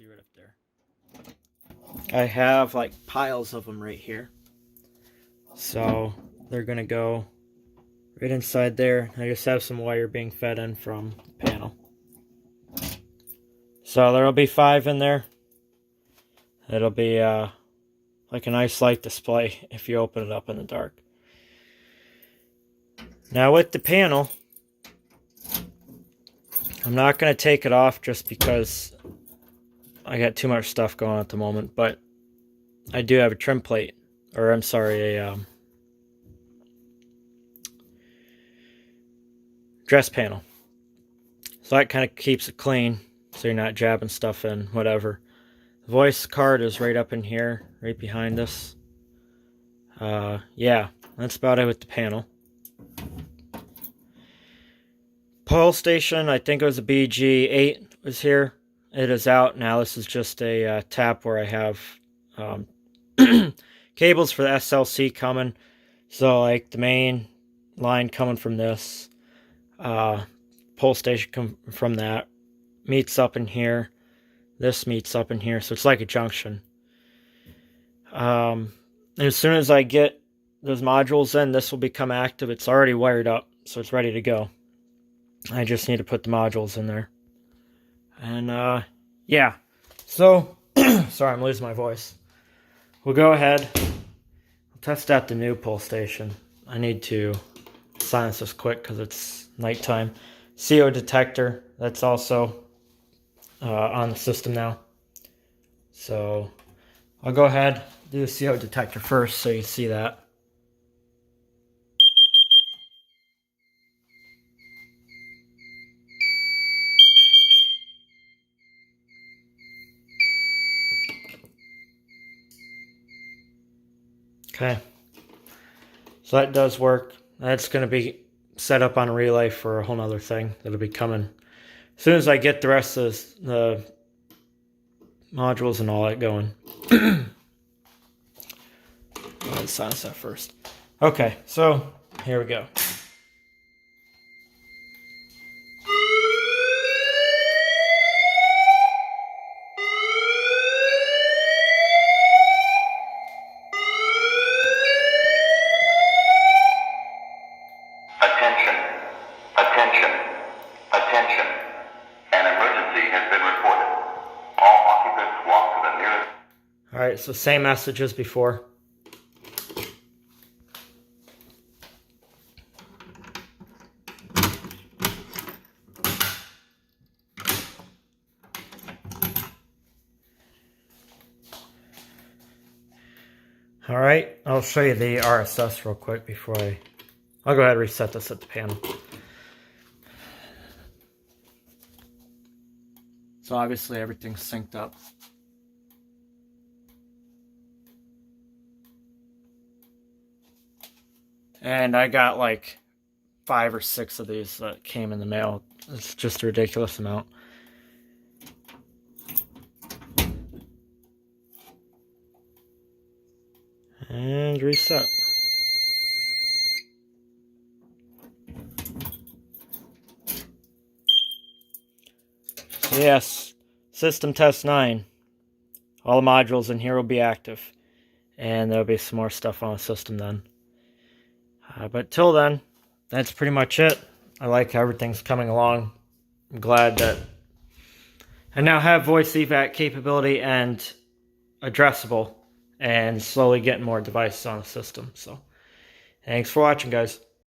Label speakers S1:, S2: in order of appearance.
S1: see right up there. I have like piles of them right here. So they're gonna go right inside there. I just have some wire being fed in from the panel. So there'll be 5 in there. It'll be like a nice light display if you open it up in the dark. Now with the panel, I'm not going to take it off just because I got too much stuff going on at the moment, but I do have a trim plate, or I'm sorry, a dress panel. So that kind of keeps it clean, so you're not jabbing stuff in, whatever. The voice card is right up in here, right behind us. Yeah, that's about it with the panel. Pole station, I think it was a BG8 was here. It is out now. This is just a tap where I have cables for the SLC coming. So like the main line coming from this, pole station come from that, meets up in here. This meets up in here, so it's like a junction. And as soon as I get those modules in, this will become active. It's already wired up, so it's ready to go. I just need to put the modules in there. And yeah, so sorry, I'm losing my voice. We'll go ahead. We'll test out the new pole station. I need to silence this quick because it's nighttime. CO detector, that's also on the system now. So I'll go ahead, do the CO detector first so you see that. Okay, so that does work. That's going to be set up on a relay for a whole nother thing that'll be coming as soon as I get the rest of the modules and all that going. Let's silence that first. Okay, so here we go.
S2: Attention, attention, attention. An emergency has been reported. All occupants walk to the nearest...
S1: Alright, so same message as before. Alright, I'll show you the RSS real quick before I'll go ahead and reset this at the panel. So obviously everything's synced up. And I got like 5 or 6 of these that came in the mail. It's just a ridiculous amount. And reset. So yes, system test 9. All the modules in here will be active. And there'll be some more stuff on the system then. But till then, that's pretty much it. I like how everything's coming along. I'm glad that I now have voice evac capability and addressable, and slowly getting more devices on the system. So thanks for watching, guys.